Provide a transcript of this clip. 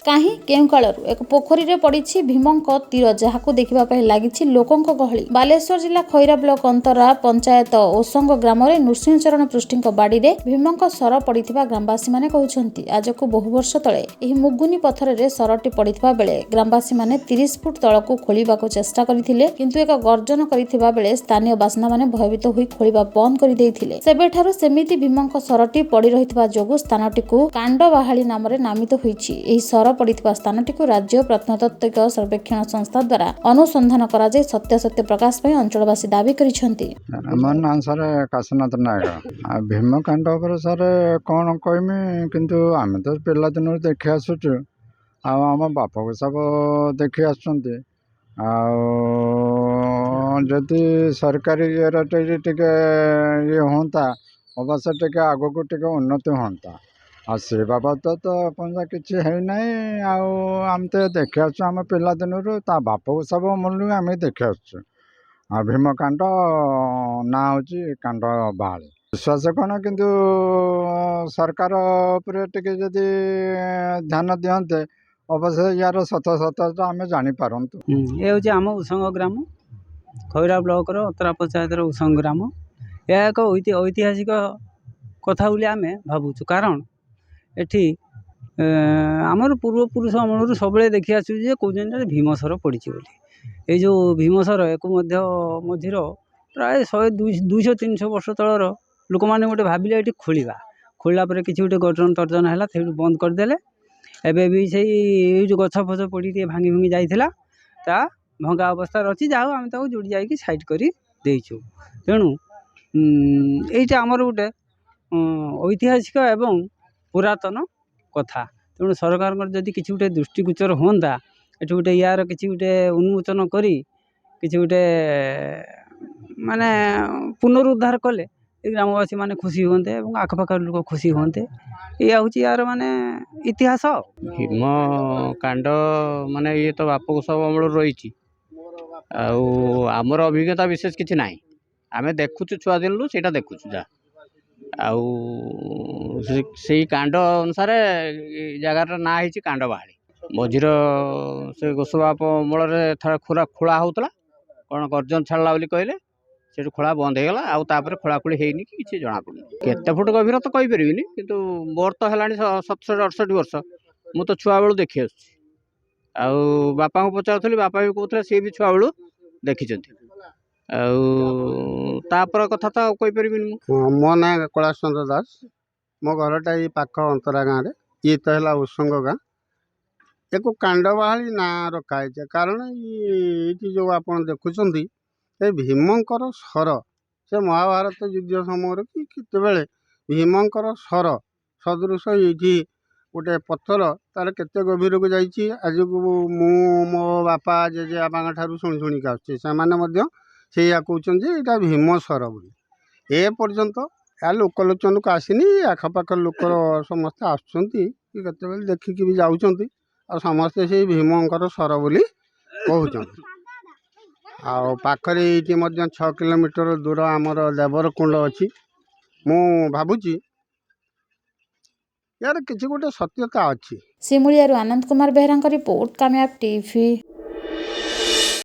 କାହିଁ କେଉଁ କାଳରୁ ଏକ ପୋଖରୀରେ ପଡ଼ିଛି ଭୀମଙ୍କ ତୀର, ଯାହାକୁ ଦେଖିବା ପାଇଁ ଲାଗିଛି ଲୋକଙ୍କ ଗହଳି। ବାଲେଶ୍ୱର ଜିଲ୍ଲା ଖଇରା ବ୍ଲକ ଅନ୍ତରା ପଞ୍ଚାୟତ ଓସଙ୍ଗ ଗ୍ରାମରେ ନୃସିଂହଚରଣ ପୃଷ୍ଟିଙ୍କ ବାଡ଼ିରେ ଭୀମଙ୍କ ସର ପଡ଼ିଥିବା ଗ୍ରାମବାସୀମାନେ କହୁଛନ୍ତି। ଆଜକୁ ବହୁ ବର୍ଷ ତଳେ ଏହି ମୁଗୁନି ପଥରରେ ସରଟି ପଡ଼ିଥିବା ବେଳେ ଗ୍ରାମବାସୀମାନେ 30 ଫୁଟ ତଳକୁ ଖୋଳିବାକୁ ଚେଷ୍ଟା କରିଥିଲେ, କିନ୍ତୁ ଏକ ଗର୍ଜନ କରିଥିବା ବେଳେ ସ୍ଥାନୀୟ ବାସିନ୍ଦାମାନେ ଭୟଭୀତ ହୋଇ ଖୋଳିବା ବନ୍ଦ କରିଦେଇଥିଲେ। ସେବେଠାରୁ ସେମିତି ଭୀମଙ୍କ ସରଟି ପଡ଼ି ରହିଥିବା ଯୋଗୁଁ ସ୍ଥାନଟିକୁ କାଣ୍ଡବାହାଳି ନାମରେ ନାମିତ ହୋଇଛି। ଏହି ସର ପଡ଼ିଥିବା ସ୍ଥାନଟିକୁ ରାଜ୍ୟ ପ୍ରତ୍ନତାତ୍ତ୍ୱିକ ସର୍ବେକ୍ଷଣ ସଂସ୍ଥା ଦ୍ୱାରା ଅନୁସନ୍ଧାନ କରାଯାଇ ସତ୍ୟାସତ୍ୟ ପ୍ରକାଶ ପାଇଁ ଅଞ୍ଚଳବାସୀ ଦାବି କରିଛନ୍ତି। ମୋ ନାଁ ସାର୍ କାଶୀନାଥ ନାୟକ। ଆଉ ଭୀମକାଣ୍ଡ ଉପରେ ସାର୍ କ'ଣ କହିମି, କିନ୍ତୁ ଆମେ ତ ପିଲାଦିନରୁ ଦେଖି ଆସୁଛୁ, ଆଉ ଆମ ବାପା ସବୁ ଦେଖି ଆସୁଛନ୍ତି। ଆଉ ଯଦି ସରକାରୀ ଇଏରେ ଟିକେ ଇଏ ହୁଅନ୍ତା, ଅବଶ୍ୟ ଟିକେ ଆଗକୁ ଟିକେ ଉନ୍ନତି ହୁଅନ୍ତା। ଆଉ ସେ ବାବଦ ତ ଏପର୍ଯ୍ୟନ୍ତ କିଛି ହେଇନାହିଁ। ଆଉ ଆମେ ତ ଦେଖି ଆସୁଛୁ ଆମ ପିଲାଦିନରୁ, ତା ବାପ ସବୁ ମୂଳରୁ ଆମେ ଦେଖି ଆସୁଛୁ। ଆଉ ଭୀମକାଣ୍ଡ ନାଁ ହେଉଛି କାଣ୍ଡବାହାଳି। ବିଶ୍ୱାସ କ'ଣ, କିନ୍ତୁ ସରକାର ଉପରେ ଟିକେ ଯଦି ଧ୍ୟାନ ଦିଅନ୍ତେ, ଅବଶ୍ୟ ୟାର ସତ୍ୟତା ଆମେ ଜାଣିପାରନ୍ତୁ। ଏ ହେଉଛି ଆମ ଉସଙ୍ଗ ଗ୍ରାମ, ଖଇରା ବ୍ଲକର ଅତରା ପଞ୍ଚାୟତର ଉସଙ୍ଗ ଗ୍ରାମ। ଏହା ଏକ ଐତିହାସିକ କଥା ବୋଲି ଆମେ ଭାବୁଛୁ, କାରଣ ଏଠି ଆମର ପୂର୍ବପୁରୁଷ ଅମଳରୁ ସବୁବେଳେ ଦେଖି ଆସୁଛୁ ଯେ କହୁଛନ୍ତି ଭୀମସର ପଡ଼ିଛି ବୋଲି। ଏଇ ଯେଉଁ ଭୀମସର ଏକୁ ମଧ୍ୟ ମଝିର ପ୍ରାୟ 200-300 ବର୍ଷ ତଳର ଲୋକମାନେ ଗୋଟେ ଭାବିଲେ ଏଠି ଖୋଳିଲା ପରେ କିଛି ଗୋଟେ ଗର୍ଜନ ତର୍ଜନ ହେଲା, ସେଇଠୁ ବନ୍ଦ କରିଦେଲେ। ଏବେ ବି ଏଇ ଯେଉଁ ଗଛ ଫଛ ପଡ଼ି ଟିକେ ଭାଙ୍ଗି ଯାଇଥିଲା, ତା ଭଙ୍ଗା ଅବସ୍ଥାରେ ଅଛି। ଯାହା ହଉ ଆମେ ତାକୁ ଯୋଡ଼ି ଯାଇକି ସାଇଡ଼୍ କରି ଦେଇଛୁ। ତେଣୁ ଏଇଟା ଆମର ଗୋଟେ ଐତିହାସିକ ଏବଂ ପୁରାତନ କଥା। ତେଣୁ ସରକାରଙ୍କର ଯଦି କିଛି ଗୋଟେ ଦୃଷ୍ଟିଗୋଚର ହୁଅନ୍ତା, ଏଠି ଗୋଟେ ୟାର କିଛି ଗୋଟେ ଉନ୍ମୋଚନ କରି କିଛି ଗୋଟେ ମାନେ ପୁନରୁଦ୍ଧାର କଲେ ଏ ଗ୍ରାମବାସୀ ମାନେ ଖୁସି ହୁଅନ୍ତେ ଏବଂ ଆଖପାଖର ଲୋକ ଖୁସି ହୁଅନ୍ତେ। ଏଇଆ ହେଉଛି ୟାର ମାନେ ଇତିହାସ। ଭୀମକାଣ୍ଡ ମାନେ ଇଏ ତ ବାପକୁ ସବୁ ଅମଳରୁ ରହିଛି। ଆଉ ଆମର ଅଭିଜ୍ଞତା ବିଶେଷ କିଛି ନାହିଁ। ଆମେ ଦେଖୁଛୁ ଛୁଆଦିନରୁ, ସେଇଟା ଦେଖୁଛୁ ଯାହା। ଆଉ ସେଇ କାଣ୍ଡ ଅନୁସାରେ ଜାଗାର ନାଁ ହେଇଛି କାଣ୍ଡବାହାଳି। ମଝିର ସେ ଗୋସବାପ ଅମଳରେ ଖୋଳା ହେଉଥିଲା, କ'ଣ ଗର୍ଜନ ଛାଡ଼ିଲା ବୋଲି କହିଲେ, ସେଇଠୁ ଖୋଳା ବନ୍ଦ ହେଇଗଲା। ଆଉ ତାପରେ ଖୋଳାଖୋଳି ହେଇନି କି କିଛି ଜଣାପଡ଼ୁନି। କେତେ ଫୁଟ ଗଭୀର ତ କହିପାରିବିନି, କିନ୍ତୁ ମୋର ତ ହେଲାଣି 67-68 ବର୍ଷ। ମୁଁ ତ ଛୁଆବେଳୁ ଦେଖି ଆସୁଛି। ଆଉ ବାପାଙ୍କୁ ପଚାରୁଥିଲି, ବାପା ବି କହୁଥିଲେ ସିଏ ବି ଛୁଆବେଳୁ ଦେଖିଛନ୍ତି। ଆଉ ତାପରେ କଥା ତ ଆଉ କହିପାରିବିନି ମୁଁ। ମୋ ନାଁ କୈଳାସ ଚନ୍ଦ୍ର ଦାସ। ମୋ ଘରଟା ଏଇ ପାଖ ଅନ୍ତରା ଗାଁରେ। ଇଏ ତ ହେଲା ଉସଙ୍ଗ ଗାଁ। ୟାକୁ କାଣ୍ଡବାହାଳି ନାଁ ରଖାଯାଇଛି, କାରଣ ଏଇଠି ଯେଉଁ ଆପଣ ଦେଖୁଛନ୍ତି, ଏ ଭୀମଙ୍କର ସର, ସେ ମହାଭାରତ ଯୁଦ୍ଧ ସମୟରେ କି କେତେବେଳେ ଭୀମଙ୍କର ସର ସଦୃଶ ଏଇଠି ଗୋଟେ ପଥର, ତାର କେତେ ଗଭୀରକୁ ଯାଇଛି ଆଜକୁ ମୁଁ ମୋ ବାପା ଜେଜେବାପାଙ୍କ ଠାରୁ ଶୁଣିକି ଆସୁଛି। ସେମାନେ ମଧ୍ୟ ସେଇଆ କହୁଛନ୍ତି ଯେ ଏଇଟା ଭୀମସର ବୋଲି। ଏ ପର୍ଯ୍ୟନ୍ତ ଏହା ଲୋକଲୋଚନକୁ ଆସିନି। ଆଖପାଖ ଲୋକ ସମସ୍ତେ ଆସୁଛନ୍ତି, କି କେତେବେଳେ ଦେଖିକି ବି ଯାଉଛନ୍ତି। ଆଉ ସମସ୍ତେ ସେଇ ଭୀମଙ୍କର ସର ବୋଲି କହୁଛନ୍ତି। ଆଉ ପାଖରେ ଏଇଠି ମଧ୍ୟ 6 କିଲୋମିଟର ଦୂର ଆମର ଦେବରକୁଣ୍ଡ ଅଛି। ମୁଁ ଭାବୁଛି ୟାର କିଛି ଗୋଟେ ସତ୍ୟତା ଅଛି। ସିମୁଳିଆରୁ ଆନନ୍ଦ କୁମାର ବେହେରାଙ୍କ ରିପୋର୍ଟ, କାମୟାବ ଟିଭି।